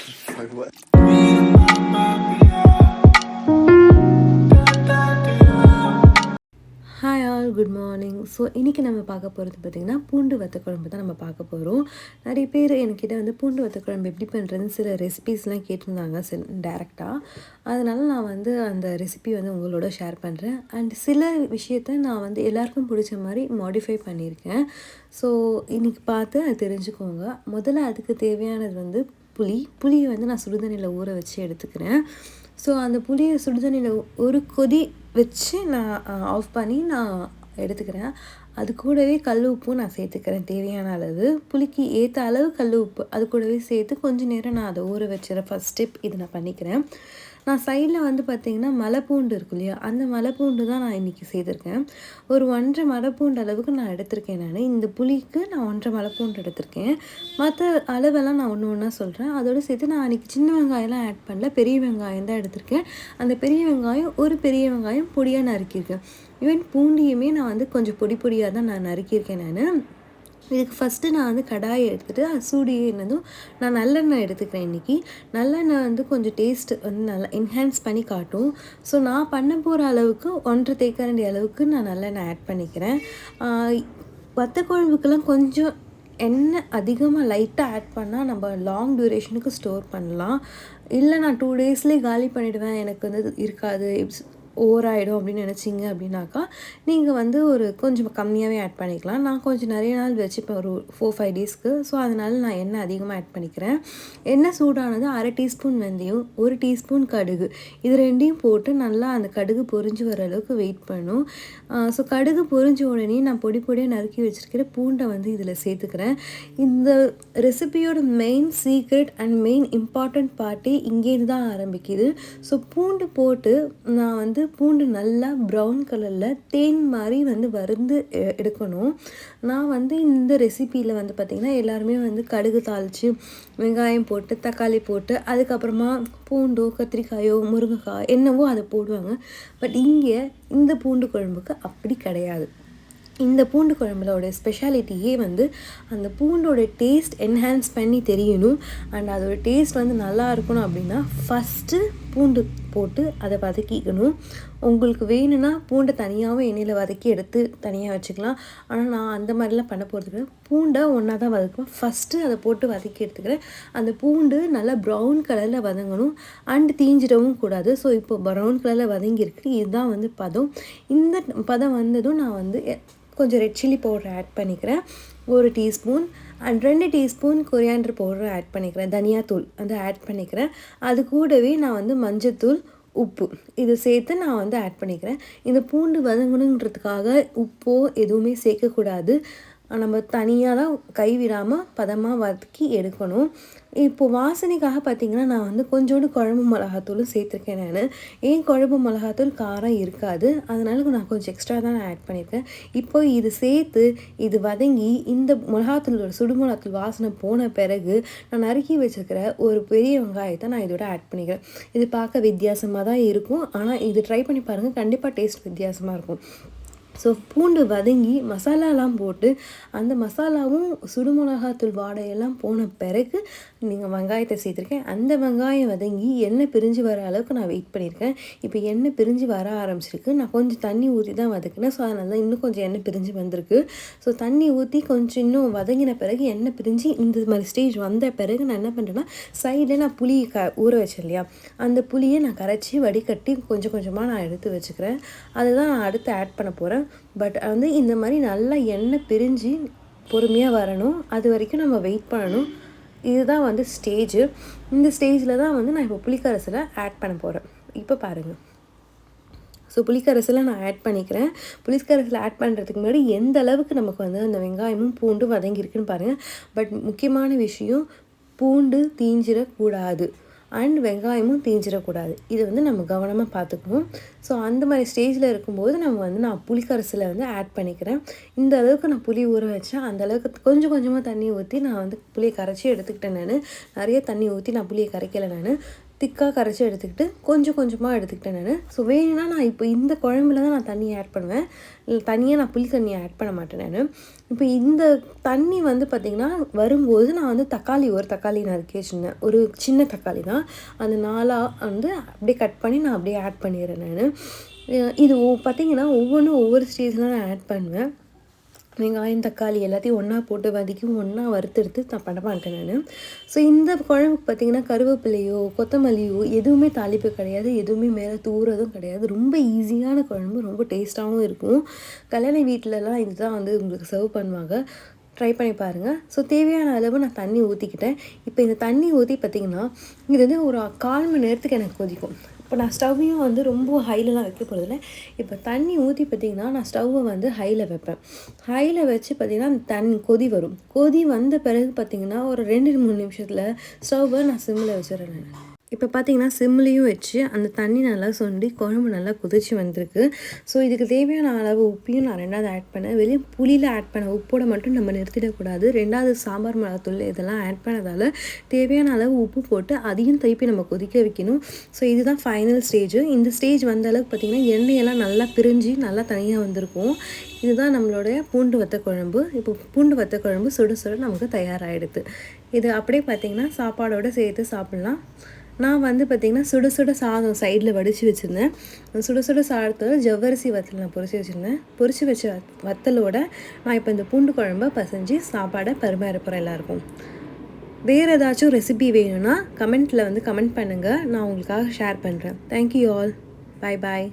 Like what? Hi all, good morning. So இன்றைக்கி நம்ம பார்க்க போகிறது பார்த்திங்கன்னா பூண்டு வத்த குழம்பு தான் நம்ம பார்க்க போகிறோம். நிறைய பேர் என்கிட்ட வந்து பூண்டு வத்த குழம்பு எப்படி பண்ணுறதுன்னு சில ரெசிபீஸ்லாம் கேட்டிருந்தாங்க டேரெக்டாக. அதனால் நான் வந்து அந்த ரெசிபி வந்து உங்களோட ஷேர் பண்ணுறேன். அண்ட் சில விஷயத்த நான் வந்து எல்லாருக்கும் பிடிச்ச மாதிரி மாடிஃபை பண்ணியிருக்கேன். ஸோ இன்றைக்கி பார்த்து அது தெரிஞ்சுக்கோங்க. முதல்ல அதுக்கு தேவையானது வந்து புளியை வந்து நான் சுடுதண்ணியில் ஊற வச்சு எடுத்துக்கிறேன். ஸோ அந்த புளியை சுடுதண்ணியில் ஒரு கொதி வச்சு நான் ஆஃப் பண்ணி நான் எடுத்துக்கிறேன். அது கூடவே கல் உப்பும் நான் சேர்த்துக்கிறேன் தேவையான அளவு. புளிக்கு ஏற்ற அளவு கல் உப்பு அது கூடவே சேர்த்து கொஞ்சம் நேரம் நான் அதை ஊற வச்சிடறேன். ஃபஸ்ட் ஸ்டெப் இது நான் பண்ணிக்கிறேன். நான் சைடில் வந்து பார்த்திங்கன்னா மலைப்பூண்டு இருக்கு இல்லையா, அந்த மலைப்பூண்டு தான் நான் இன்றைக்கி செய்திருக்கேன். ஒரு 1.5 மலைப்பூண்டு அளவுக்கு நான் எடுத்திருக்கேன். இந்த புளிக்கு நான் 1.5 மலைப்பூண்டு எடுத்திருக்கேன். மற்ற அளவெல்லாம் நான் ஒன்று ஒன்றா சொல்கிறேன். அதோடு சேர்த்து நான் அன்றைக்கி சின்ன வெங்காயம்லாம் ஆட் பண்ணல, பெரிய வெங்காயம் தான் எடுத்திருக்கேன். அந்த பெரிய வெங்காயம் ஒரு பெரிய வெங்காயம் பொடியாக நறுக்கியிருக்கேன். ஈவன் பூண்டியுமே நான் வந்து கொஞ்சம் பொடியாக தான் நான் நறுக்கியிருக்கேன். இதுக்கு ஃபஸ்ட்டு நான் வந்து கடாயை எடுத்துகிட்டு அது சூடு ஏறினதும் நான் நல்லெண்ணெய் எடுத்துக்கிறேன். இன்றைக்கி நல்லெண்ணெய் வந்து கொஞ்சம் டேஸ்ட் வந்து நல்லா என்ஹான்ஸ் பண்ணி காட்டும். ஸோ நான் பண்ண போகிற அளவுக்கு 1.5 தேக்கரண்டி அளவுக்கு நான் நல்லெண்ணெய் ஆட் பண்ணிக்கிறேன். வத்த குழம்புக்கெல்லாம் கொஞ்சம் எண்ணெய் அதிகமாக லைட்டாக ஆட் பண்ணால் நம்ம லாங் டியூரேஷனுக்கு ஸ்டோர் பண்ணலாம். இல்லை நான் 2 டேஸ்லேயே காலி பண்ணிவிடுவேன், எனக்கு வந்து இருக்காது, ஓவர் ஆகிடும் அப்படின்னு நினச்சிங்க அப்படின்னாக்கா நீங்கள் வந்து ஒரு கொஞ்சம் கம்மியாகவே ஆட் பண்ணிக்கலாம். நான் கொஞ்சம் நிறைய நாள் வச்சுப்பேன், ஒரு 4-5 டேஸ்க்கு. ஸோ அதனால் நான் எண்ணெய் அதிகமாக ஆட் பண்ணிக்கிறேன். எண்ணெய் சூடானது 1/2 டீஸ்பூன் வெந்தயம், 1 டீஸ்பூன் கடுகு, இது ரெண்டையும் போட்டு நல்லா அந்த கடுகு பொரிஞ்சு வர அளவுக்கு வெயிட் பண்ணும். ஸோ கடுகு பொரிஞ்ச உடனே நான் பொடியாக நறுக்கி வச்சுருக்கிற பூண்டை வந்து இதில் சேர்த்துக்கிறேன். இந்த ரெசிபியோட main secret and main important பார்ட்டே இங்கேருந்து தான் ஆரம்பிக்குது. ஸோ பூண்டு போட்டு நான் வந்து பூண்டு நல்லா ப்ரௌன் கலரில் தேன் மாதிரி வந்து வறுந்து எடுக்கணும். நான் வந்து இந்த ரெசிப்பியில் வந்து பார்த்திங்கன்னா எல்லாருமே வந்து கடுகு தாளித்து வெங்காயம் போட்டு தக்காளி போட்டு அதுக்கப்புறமா பூண்டோ கத்திரிக்காயோ முருங்கைக்காய் என்னவோ அதை போடுவாங்க. பட் இங்கே இந்த பூண்டு குழம்புக்கு அப்படி கிடையாது. இந்த பூண்டு குழம்புலோட ஸ்பெஷாலிட்டியே வந்து அந்த பூண்டோட டேஸ்ட் என்ஹான்ஸ் பண்ணி தெரியணும். அண்ட் அதோட டேஸ்ட் வந்து நல்லா இருக்கணும் அப்படின்னா ஃபஸ்ட்டு பூண்டு போட்டு அதை வதக்கிக்கணும். உங்களுக்கு வேணும்னா பூண்டை தனியாகவும் எண்ணெயில் வதக்கி எடுத்து தனியாக வச்சுக்கலாம். ஆனால் நான் அந்த மாதிரிலாம் பண்ண போகிறதுக்கு பூண்டை ஒன்றா தான் வதக்குவேன். ஃபஸ்ட்டு அதை போட்டு வதக்கி எடுத்துக்கிறேன். அந்த பூண்டு நல்லா ப்ரௌன் கலரில் வதங்கணும் அண்ட் தீஞ்சிடவும் கூடாது. ஸோ இப்போ ப்ரௌன் கலரில் வதங்கியிருக்கு, இதுதான் வந்து பதம். இந்த பதம் வந்ததும் நான் வந்து கொஞ்சம் ரெட் சில்லி பவுடர் ஆட் பண்ணிக்கிறேன், 1 teaspoon. And 2 teaspoon coriander powder add பண்ணிக்கிறேன், தனியாத்தூள் வந்து ஆட் பண்ணிக்கிறேன். அது கூடவே நான் வந்து மஞ்சத்தூள், உப்பு இது சேர்த்து நான் வந்து ஆட் பண்ணிக்கிறேன். இந்த பூண்டு வதங்கணுன்றதுக்காக உப்போ எதுவுமே சேர்க்கக்கூடாது. நம்ம தனியாக தான் கைவிடாமல் பதமாக வதக்கி எடுக்கணும். இப்போது வாசனைக்காக பார்த்திங்கன்னா நான் வந்து கொஞ்சோண்டு குழம்பு மிளகாத்தூளும் சேர்த்துருக்கேன். ஏன் குழம்பு மிளகாத்தூள் காரம் இருக்காது, அதனால நான் கொஞ்சம் எக்ஸ்ட்ரா தான் நான் ஆட் பண்ணியிருக்கேன். இப்போ இது சேர்த்து இது வதங்கி இந்த மிளகாத்தூளோட சுடு மிளகாத்தூள் வாசனை போன பிறகு நான் நறுக்கி வச்சுருக்கிற ஒரு பெரிய வெங்காயத்தை நான் இதோட ஆட் பண்ணிக்கிறேன். இது பார்க்க வித்தியாசமாக தான் இருக்கும், ஆனால் இது ட்ரை பண்ணி பாருங்கள், கண்டிப்பாக டேஸ்ட் வித்தியாசமாக இருக்கும். ஸோ பூண்டு வதங்கி மசாலாலாம் போட்டு அந்த மசாலாவும் சுடு மிளகாத்தூள் வாடையெல்லாம் போன பிறகு நீங்கள் வெங்காயத்தை சேர்த்துருக்கேன். அந்த வெங்காயம் வதங்கி எண்ணெய் பிரிஞ்சு வர அளவுக்கு நான் வெயிட் பண்ணியிருக்கேன். இப்போ எண்ணெய் பிரிஞ்சு வர ஆரம்பிச்சிருக்கு. நான் கொஞ்சம் தண்ணி ஊற்றி தான் வதக்கினேன். ஸோ அதனால தான் இன்னும் கொஞ்சம் எண்ணெய் பிரிஞ்சு வந்திருக்கு. ஸோ தண்ணி ஊற்றி கொஞ்சம் இன்னும் வதங்கின பிறகு எண்ணெய் பிரிஞ்சு இந்த மாதிரி ஸ்டேஜ் வந்த பிறகு நான் என்ன பண்ணுறேன்னா சைடில் நான் புளி ஊற வச்சேன் இல்லையா, அந்த புளியை நான் கரைச்சி வடிகட்டி கொஞ்சம் கொஞ்சமாக நான் எடுத்து வச்சுக்கிறேன். அதுதான் நான் அடுத்து ஆட் பண்ண போகிறேன். பட் வந்து இந்த மாதிரி நல்லா எண்ணெய் பிரிஞ்சு பொறுமையாக வரணும், அது வரைக்கும் நம்ம வெயிட் பண்ணணும். இதுதான் வந்து ஸ்டேஜு. இந்த ஸ்டேஜில் தான் வந்து நான் இப்போ புளிக்கரசலை ஆட் பண்ண போகிறேன். இப்போ பாருங்கள். ஸோ புளிக்கரசலை நான் ஆட் பண்ணிக்கிறேன். புளிக்கரசலை ஆட் பண்ணுறதுக்கு முன்னாடி எந்த அளவுக்கு நமக்கு வந்து அந்த வெங்காயமும் பூண்டும் வதங்கியிருக்குன்னு பாருங்கள். பட் முக்கியமான விஷயம், பூண்டு தீஞ்சிடக்கூடாது அண்ட் வெங்காயமும் தீஞ்சிடக்கூடாது. இதை வந்து நம்ம கவனமாக பார்த்துக்கணும். ஸோ அந்த மாதிரி ஸ்டேஜில் இருக்கும்போது நான் புளிக்கரசலை வந்து ஆட் பண்ணிக்கிறேன். இந்த அளவுக்கு நான் புளி ஊற வச்சேன், அந்த அளவுக்கு கொஞ்சம் கொஞ்சமாக தண்ணி ஊற்றி நான் வந்து புளியை கரைச்சி எடுத்துக்கிட்டேன். நிறைய தண்ணி ஊற்றி நான் புளியை கரைக்கலை. திக்காக கரைச்சி எடுத்துக்கிட்டு கொஞ்சம் கொஞ்சமாக எடுத்துக்கிட்டேன் நான். ஸோ வேணும்னா நான் இப்போ இந்த குழம்புல தான் நான் தண்ணி ஆட் பண்ணுவேன். தனியாக நான் புளி தண்ணியை ஆட் பண்ண மாட்டேன் நான். இப்போ இந்த தண்ணி வந்து பார்த்திங்கன்னா வரும்போது நான் வந்து ஒரு தக்காளி நான் அதுக்கே ஒரு சின்ன தக்காளி தான், அந்த 4ஆக வந்து அப்படியே கட் பண்ணி நான் அப்படியே ஆட் பண்ணிடுறேன் நான். இது பார்த்திங்கன்னா ஒவ்வொன்றும் ஒவ்வொரு ஸ்டேஜில் நான் ஆட் பண்ணுவேன். வெங்காயம் தக்காளி எல்லாத்தையும் ஒன்றா போட்டு வதக்கி ஒன்றா வறுத்தெடுத்து நான் பண்ண மாட்டேன் நான். ஸோ இந்த குழம்புக்கு பார்த்திங்கன்னா கருவேப்பிலையோ கொத்தமல்லியோ எதுவுமே தாளிப்பு கிடையாது, எதுவுமே மேலே தூறதும் கிடையாது. ரொம்ப ஈஸியான குழம்பு, ரொம்ப டேஸ்ட்டாகவும் இருக்கும். கல்யாண வீட்டிலலாம் இதுதான் வந்து உங்களுக்கு சர்வ் பண்ணுவாங்க. ட்ரை பண்ணி பாருங்கள். ஸோ தேவையான அளவு நான் தண்ணி ஊற்றிக்கிட்டேன். இப்போ இந்த தண்ணி ஊற்றி பார்த்திங்கன்னா இது வந்து ஒரு 1/4 மணி நேரத்துக்கு எனக்கு கொதிக்கும். இப்போ நான் ஸ்டவ்வையும் வந்து ரொம்ப ஹைலலாம் வைக்க போகிறதில்ல. இப்போ தண்ணி ஊற்றி பார்த்திங்கன்னா நான் ஸ்டவ்வை வந்து ஹையில் வைப்பேன். ஹையில் வச்சு பார்த்திங்கன்னா அந்த தண்ணி கொதி வரும். கொதி வந்த பிறகு பார்த்திங்கன்னா ஒரு 2-3 நிமிஷத்தில் ஸ்டவ்வை நான் சிம்மில் வச்சிடுறேன் நான். இப்போ பார்த்திங்கன்னா சிம்லேயும் வச்சு அந்த தண்ணி நல்லா சுண்டி குழம்பு நல்லா கொதிச்சு வந்திருக்கு. ஸோ இதுக்கு தேவையான அளவு உப்பையும் நான் 2வது ஆட் பண்ணேன். வெளியே புளியில் ஆட் பண்ண உப்போட மட்டும் நம்ம நிறுத்திடக்கூடாது. 2வது சாம்பார் மிளகாத்தூள் இதெல்லாம் ஆட் பண்ணதால் தேவையான அளவு உப்பு போட்டு அதையும் திருப்பி நம்ம கொதிக்க வைக்கணும். ஸோ இதுதான் ஃபைனல் ஸ்டேஜ். இந்த ஸ்டேஜ் வந்த அளவுக்கு பார்த்திங்கன்னா எண்ணெயெல்லாம் நல்லா பிரிஞ்சு நல்லா தனியாக வந்திருக்கும். இதுதான் நம்மளுடைய பூண்டு வத்த குழம்பு. இப்போ பூண்டு வத்த குழம்பு சுட சுட நமக்கு தயாராகிடுது. இது அப்படியே பார்த்திங்கன்னா சாப்பாடோடு சேர்த்து சாப்பிட்லாம். நான் வந்து பார்த்திங்கன்னா சுட சுட சாதம் சைடில் வடித்து வச்சுருந்தேன். சுட சுட சாதத்தோட ஜவ்வரிசி வத்தல் நான் பொரிச்சு வச்சுருந்தேன். பொரிச்சு வச்ச வத்தலோட நான் இப்போ இந்த பூண்டு குழம்பை பசைஞ்சு சாப்பாடை பரிமாற போகிறேன் எல்லாருக்கும். வேறு ஏதாச்சும் ரெசிபி வேணும்னா கமெண்ட் பண்ணுங்கள், நான் உங்களுக்காக ஷேர் பண்ணுறேன். Thank you all. பாய் பாய்.